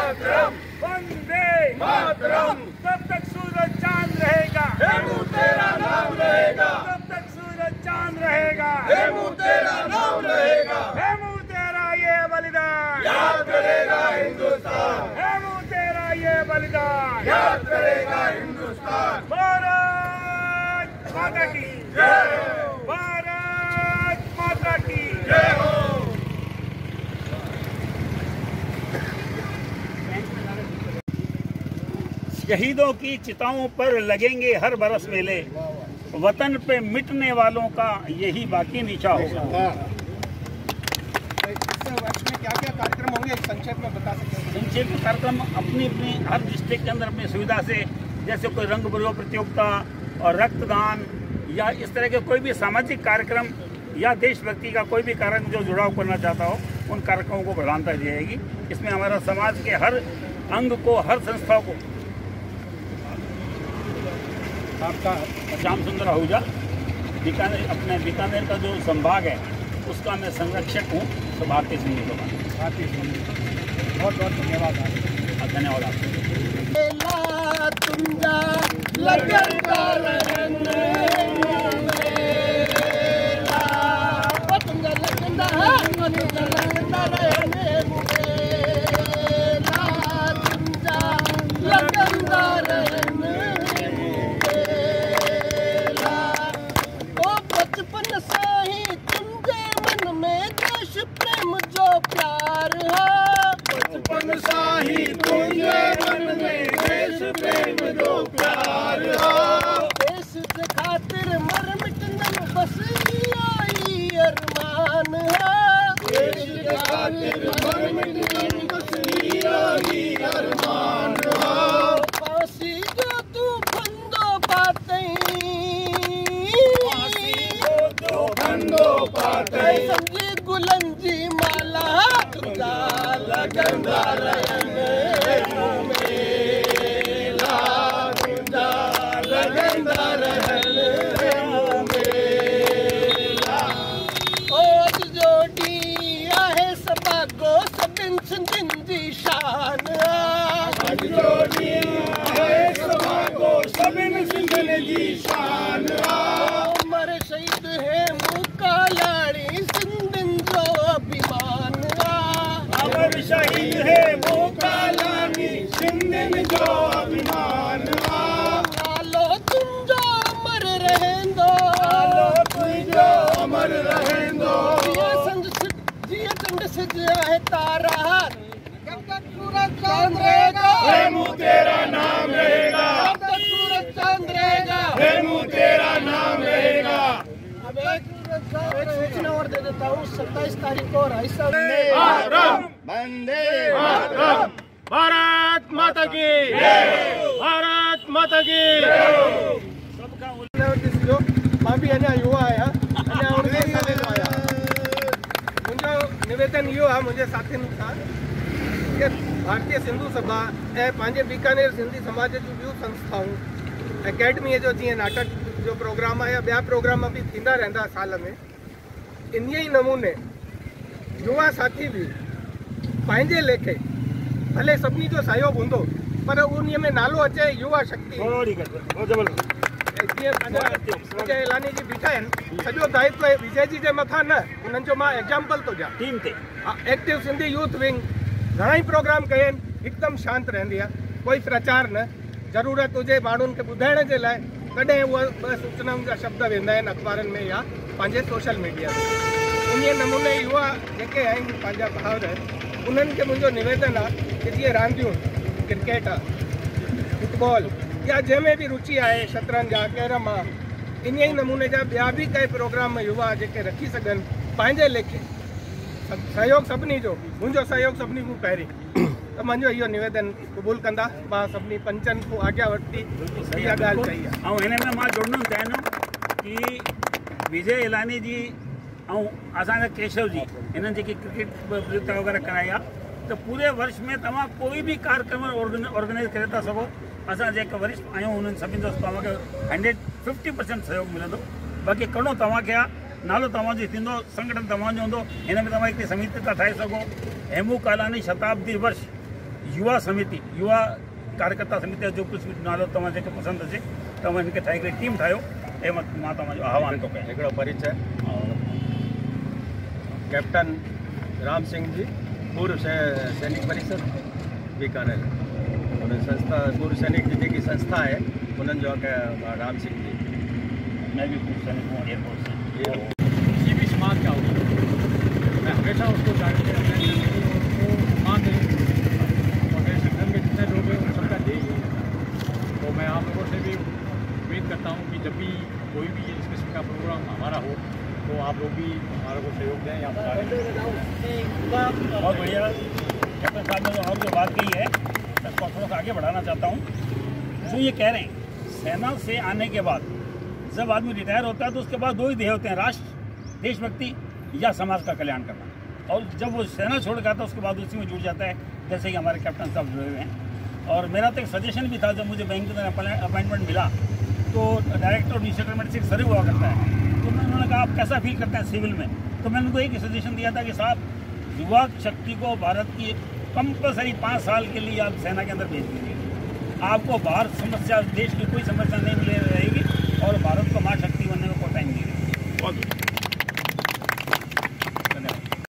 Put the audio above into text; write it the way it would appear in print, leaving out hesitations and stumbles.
मातरम, वंदे मातरम। जब तक सूरज चांद रहेगा, हेमू तेरा नाम रहेगा। जब तक सूरज चांद रहेगा, हेमू तेरा नाम रहेगा। हेमू तेरा ये बलिदान याद करेगा हिंदुस्तान। हेमू तेरा ये बलिदान याद करेगा हिंदुस्तान। भारत माता की जय। भारत माता की जय हो। शहीदों की चिताओं पर लगेंगे हर बरस मेले, वतन पे मिटने वालों का यही बाकी निशा होगा। इस वर्ष में क्या क्या कार्यक्रम होंगे, संक्षेप में बता सकते हैं? संक्षेप में कार्यक्रम अपनी अपनी हर डिस्ट्रिक्ट के अंदर अपनी सुविधा से, जैसे कोई रंग प्रयोग प्रतियोगिता और रक्तदान या इस तरह के कोई भी सामाजिक कार्यक्रम या देशभक्ति का कोई भी कार्यक्रम जो जुड़ाव करना चाहता हो, उन कार्यक्रमों को प्रधानता दी जाएगी। इसमें हमारा समाज के हर अंग को, हर संस्था को। आपका श्याम सुंदर आहूजा, बीकानेर का जो संभाग है उसका मैं संरक्षक हूँ। तो भारतीय सिंधी को बहुत बहुत धन्यवाद। धन्यवाद आपको। संगीत गुलंजी माला तुझा लगंदा रहने मेला, तुझा लगंदा रहने मेला। ओ जोड़ी आहे सबा को सबिन सिंधियुनि जी शान। जोड़ी आहे सबा को सबिन सिंधियुनि जी शान। अमर शहीद है मुकालाड़ी सिंधियुनि जो अभिमान। अमर शहीद है मुकालाड़ी सिंधियुनि जो अभिमान। नालो तुंहिंजो अमर रहंदो, नालो तुंहिंजो अमर रहंदो। जिया चंड सिज आहे तारा, जब तक सूरज चांद रहेगा हेमू तेरा नाम रहेगा। जब तक सूरज चांद रहेगा हेमू तेरा नाम रहेगा। अब एक सूचना और दे देता हूँ, 27 तारीख को राइसा वंदे मातरम। भारत माता की जय। भारत माता की जय। सबका जो मां भी अञा युवा आया, अञा 19 साल जो आया। मुंहिंजो निवेदन इहो आहे मुंहिंजे साथियुनि सां कि भारतीय सिंधु सभा ऐं पंहिंजे बीकानेर सिंधी समाज जूं ॿियूं संस्थाऊं, अकेडमीअ जो जीअं नाटक जो प्रोग्राम आहे या ॿिया प्रोग्राम बि थींदा रहंदा साल में, इन ई नमूने युवा साथी बि पंहिंजे लेखे, भले सभिनी जो सहयोग हूंदो पर उन में नालो अचे युवा शक्ति। जीअं अजय इलानी जी बीठा आहिनि, सॼो दायित्व विजय जी जे मथां न, उन्हनि जो मां एग्जाम्पल थो ॾियां। टीम ते एक्टिव सिंधी यूथ विंग घणा ई प्रोग्राम कया आहिनि, हिकदमि शांति रहंदी आहे, कोई प्रचार न। ज़रूरत हुजे माण्हुनि खे ॿुधाइण जे लाइ कॾहिं उहा 2 सूचनाउनि जा शब्द वेंदा आहिनि अख़बारनि में या पंहिंजे सोशल मीडिया ते। उन नमूने युवा जेके आहिनि पंहिंजा भाउर, उन्हनि खे मुंहिंजो निवेदन आहे कि जीअं रांदियूं, क्रिकेट आहे, फुटबॉल या जंहिंमें बि रुचि आहे, शतरंज आहे, कैरम आहे, इन ई नमूने जा ॿिया बि कई प्रोग्राम युवा जेके रखी सघनि पंहिंजे लेखे। सहयोग सभिनी जो, मुंहिंजो सहयोग सभिनी खां पहिरीं। तो मुंहिंजो इहो निवेदन क़बूल कंदा। मां सभिनी पंचनि खां आज्ञा वरिती, इहा ॻाल्हि चई आहे। ऐं हिन में मां जोड़णु चाहिंदुमि कि विजय इलानी जी ऐं असांजा केशव जी, हिननि जेकी क्रिकेट प्रतियोगिता वग़ैरह कराई आहे, तो पूरे वर्ष में तव्हां कोई भी कार्यक्रम ऑर्गेनाइज करे था सघो। असां जेके वरिष्ठ आहियूं उन्हनि सभिनि जो तव्हांखे 150% सहयोग मिलंदो। बाक़ी करिणो तव्हांखे आहे, नालो तव्हांजो थींदो, संगठन तव्हांजो हूंदो। हिन में तव्हां हिकिड़ी समिति था ठाहे सघो। हेमू कालानी शताब्दी वर्ष युवा समिति, युवा कार्यकर्ता समिति जो कुछ बि नालो तव्हां जेको पसंदि अचे तव्हां हिनखे ठाहे करे टीम ठाहियो। ऐं मां तव्हांजो आह्वान थो कयां। हिकिड़ो परिचय कैप्टन राम सिंह जी, पूर्व सैनिक परिषद बीकानेर, उन संस्था पूर्व सैनिक जी जेकी संस्था है उन्हनि जो राम सिंह जी। मैं भी पूर्व सैनिक हूँ एयरफोर्स से। ये किसी भी समाज का हो, मैं हमेशा उसको मान दें और मेरे संगठन में जितने लोग हैं उन सबका देंगे। तो मैं आप लोगों से भी उम्मीद करता हूँ कि जब भी कोई भी इस किस्म का प्रोग्राम हमारा हो तो आप लोग भी हमारे को सहयोग दें या बहुत बढ़िया कैप्टन साहब ने जो बात कही है उसको थोड़ा सा आगे बढ़ाना चाहता हूँ। जो ये कह रहे हैं सेना से आने के बाद जब आदमी रिटायर होता है तो उसके बाद दो ही ध्येय होते हैं, राष्ट्र, देशभक्ति या समाज का कल्याण करना। और जब वो सेना छोड़ कर आता है उसके बाद उसी में जुड़ जाता है, जैसे कि हमारे कैप्टन साहब जुड़े हुए हैं। और मेरा तो एक सजेशन भी था, जब मुझे बैंक के अंदर अपॉइंटमेंट मिला तो डायरेक्टर और डिस्ट्रिक्ट से एक सर्वे हुआ करता है, तो उन्होंने कहा आप कैसा फील करते हैं सिविल में। तो मैंने उनको एक सजेशन दिया था कि साहब युवा शक्ति को भारत की कंपलसरी 5 साल के लिए आप सेना के अंदर भेज दीजिए, आपको बाहर समस्या, देश की कोई समस्या नहीं मिले रहेगी और भारत को माँ शक्ति बनने में कोई टाइम नहीं रहेगी। बहुत